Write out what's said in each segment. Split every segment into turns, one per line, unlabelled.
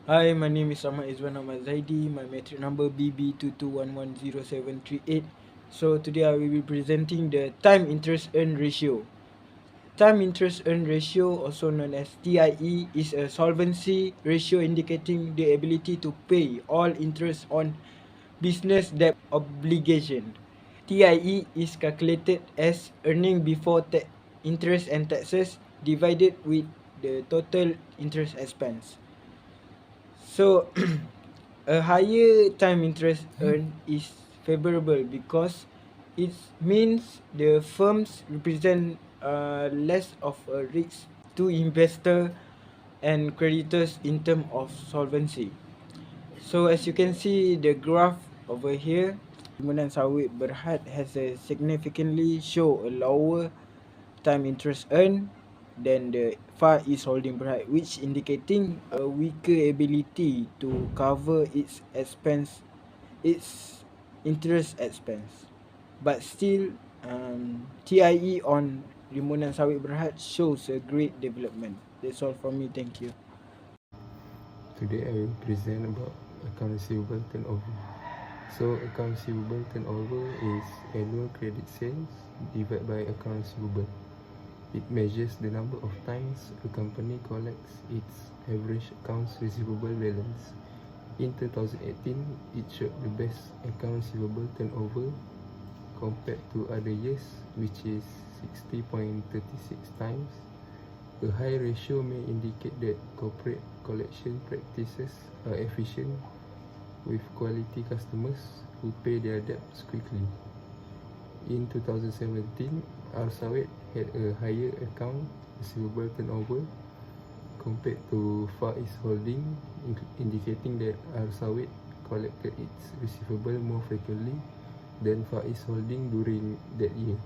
Hi, my name is IZWAN ZAIDI. My metric number BB221100738. So today I will be presenting the time interest earn ratio. Time interest earn ratio, also known as TIE, is a solvency ratio indicating the ability to pay all interest on business debt obligation. TIE is calculated as earning before interest and taxes divided with the total interest expense. So a higher time interest earned is favorable because it means the firms represent less of a risk to investor and creditors in terms of solvency. So as you can see the graph over here, Rimbunan Sawit Berhad has a significantly show a lower time interest earned than the Far East Holding Berhad, which indicating a weaker ability to cover its interest expense. But still, TIE on Rimbunan Sawit Berhad shows a great development. That's all from me. Thank you.
Today I will present about account receivable turnover. So account receivable turnover is annual credit sales divided by account receivable. It measures the number of times a company collects its average accounts receivable balance. In 2018, it showed the best account receivable turnover compared to other years, which is 60.36 times. A high ratio may indicate that corporate collection practices are efficient with quality customers who pay their debts quickly. In 2017, Sawit had a higher account receivable turnover compared to Far East Holding, indicating that Sawit collected its receivable more frequently than Far East Holding during that year.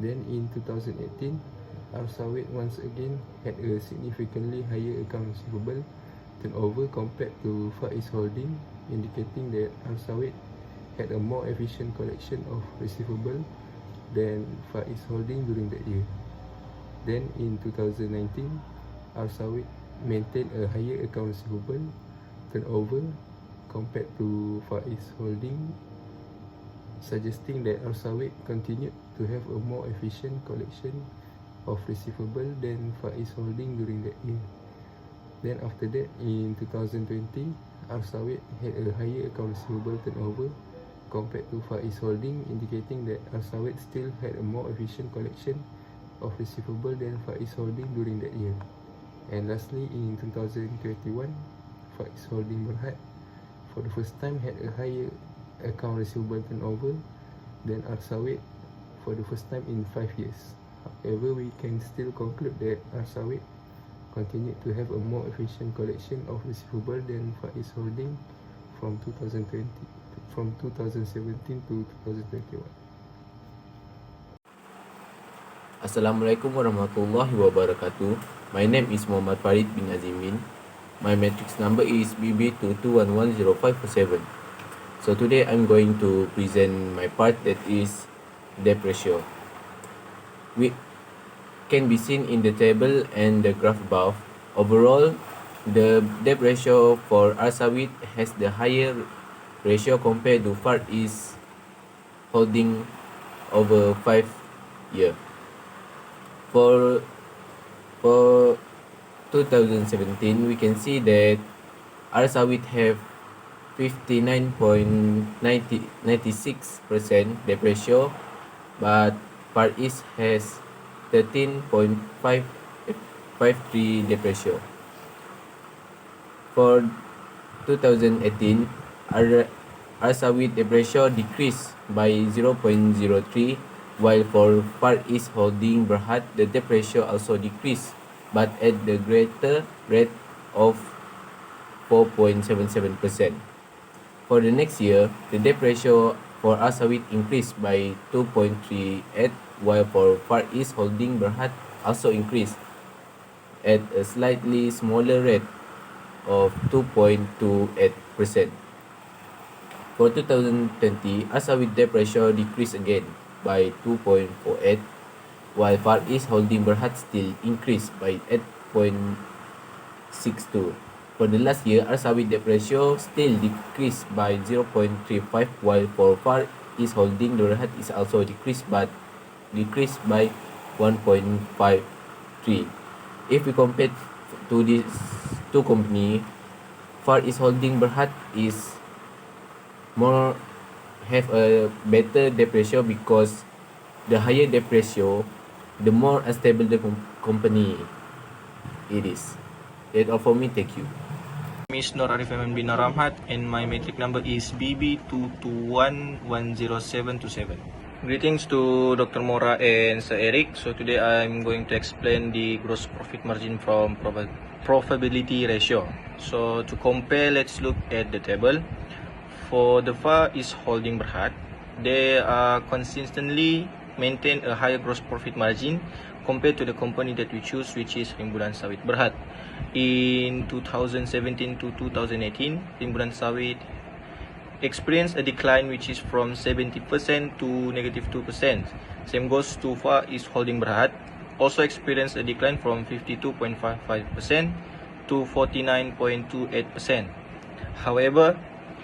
Then in 2018, Sawit once again had a significantly higher account receivable turnover compared to Far East Holding, indicating that Sawit had a more efficient collection of receivable than Far East Holding during that year. Then in 2019, Sawit maintained a higher account receivable turnover compared to Far East Holding, suggesting that Sawit continued to have a more efficient collection of receivable than Far East Holding during that year. Then after that, in 2020, Sawit had a higher account receivable turnover compared to Far East Holding, indicating that Sawit still had a more efficient collection of receivable than Far East Holding during that year. And lastly, in 2021, Far East Holding Berhad for the first time had a higher account receivable turnover than Sawit for the first time in 5 years. However, we can still conclude that Sawit continued to have a more efficient collection of receivable than Far East Holding from 2017 to 2021.
Assalamualaikum warahmatullahi wabarakatuh. My name is Muhammad FARID bin AZIMIN. My matrix number is BB221100547. So today I'm going to present my part, that is debt ratio. We can be seen in the table and the graph above. Overall, the debt ratio for Sawit has the higher ratio compared to Far East Holding over 5 years. For 2017, we can see that Sawit have 59.96% debt ratio, but Far East has 13.53 debt ratio. For 2018, Sawit debt ratio decreased by 0.03, while for Far East Holding Berhad, the debt ratio also decreased, but at the greater rate of 4.77%. For the next year, the debt ratio for Sawit increased by 2.38, while for Far East Holding Berhad also increased at a slightly smaller rate of 2.28%. For 2020, Sawit debt ratio decreased again by 2.48, while Far East Holding Berhad still increased by 8.62. For the last year, our Sawit debt ratio still decreased by 0.35, while for Far East Holding, the Berhad is also decreased by 1.53. If we compare to these two company, Far East Holding Berhad is more have a better debt ratio because the higher debt ratio, the more unstable the company it is. That's all for me. Thank you.
My name is NOOR ARIFF bin AHMAD and my metric number is BB221107227. Greetings to Dr. Mora and Sir Eric. So today I'm going to explain the gross profit margin from profitability ratio. So to compare, let's look at the table. For the Far East Holding Berhad, they consistently maintain a higher gross profit margin compared to the company that we choose, which is Rimbunan Sawit Berhad. In 2017 to 2018, Rimbunan Sawit experienced a decline which is from 70% to -2%. Same goes to Far East Holding Berhad, also experienced a decline from 52.55% to 49.28%. However,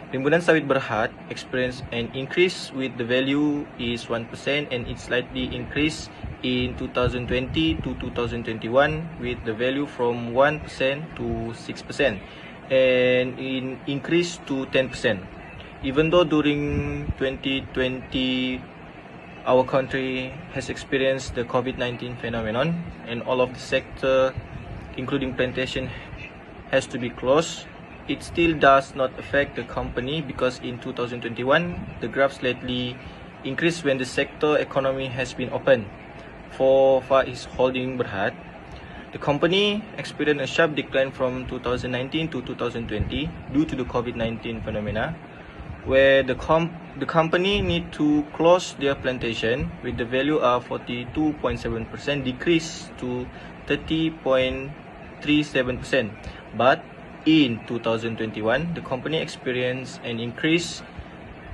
Rimbunan Sawit Berhad experienced an increase with the value is 1% and it slightly increased in 2020 to 2021 with the value from 1% to 6% and in increase to 10%. Even though during 2020 our country has experienced the COVID-19 phenomenon and all of the sector including plantation has to be closed, it still does not affect the company because in 2021 the graph slightly increased when the sector economy has been opened. For Far East Holding Berhad, the company experienced a sharp decline from 2019 to 2020 due to the COVID-19 phenomena, where the company need to close their plantation with the value of 42.7% decrease to 30.37%. But in 2021, the company experienced an increase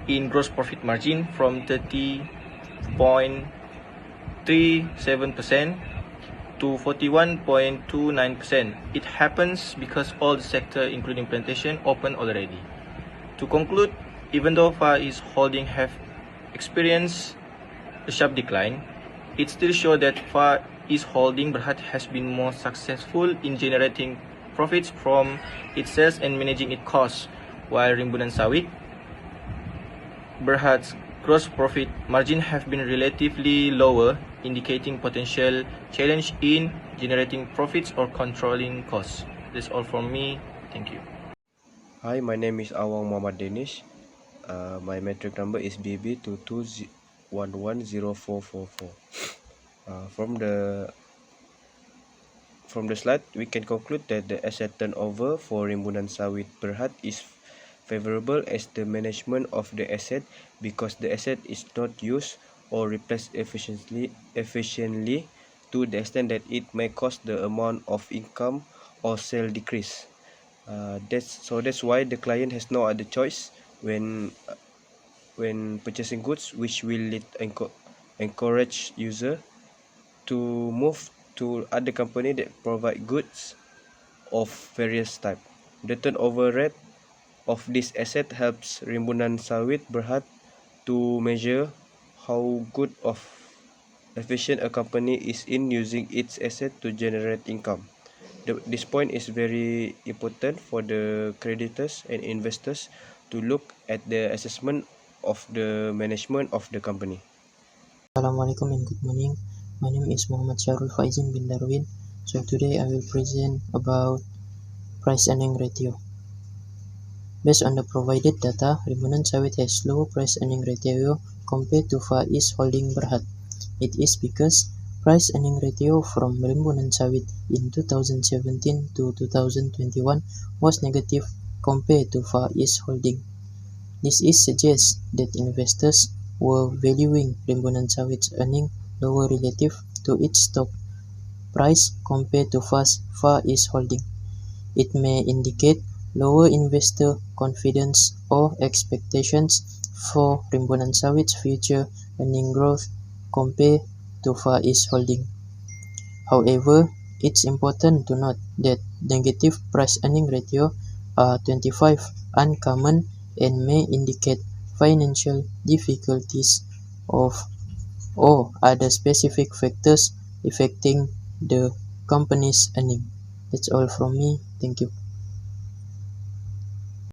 in gross profit margin from 30.37% to 41.29%. It happens because all the sector, including plantation, open already. To conclude, even though Far East Holding have experienced a sharp decline, it still shows that Far East Holding Berhad has been more successful in generating profits from its sales and managing its costs, while Rimbunan Sawit Berhad's gross profit margin have been relatively lower, indicating potential challenge in generating profits or controlling costs. That's all from me. Thank you.
Hi, my name is AWANG Muhammad DANISH. My metric number is BB2211044. From the slide, we can conclude that the asset turnover for Rimbunan Sawit Berhad is favorable as the management of the asset because the asset is not used or replaced efficiently to the extent that it may cause the amount of income or sale decrease. That's why the client has no other choice when purchasing goods, which will encourage user to move to other company that provide goods of various type. The turnover rate of this asset helps Rimbunan Sawit Berhad to measure how good of efficient a company is in using its asset to generate income. This point is very important for the creditors and investors to look at the assessment of the management of the company.
Assalamualaikum and good morning. My name is SYAHRUL FAIZIN bin DARWIN. So today I will present about price earning ratio. Based on the provided data, Rimbunan Sawit has low price earning ratio compared to Far East Holding Berhad. It is because price earning ratio from Rimbunan Sawit in 2017 to 2021 was negative compared to Far East Holding. This suggests that investors were valuing Rimbunan Sawit's earning lower relative to its stock price compared to Far East Holding. It may indicate lower investor confidence or expectations for Rimbunan Sawit's future earning growth compared to Far East Holding. However, It's important to note that negative price earning ratio are 25 uncommon and may indicate financial difficulties of or other specific factors affecting the company's earning. That's all from me. Thank you.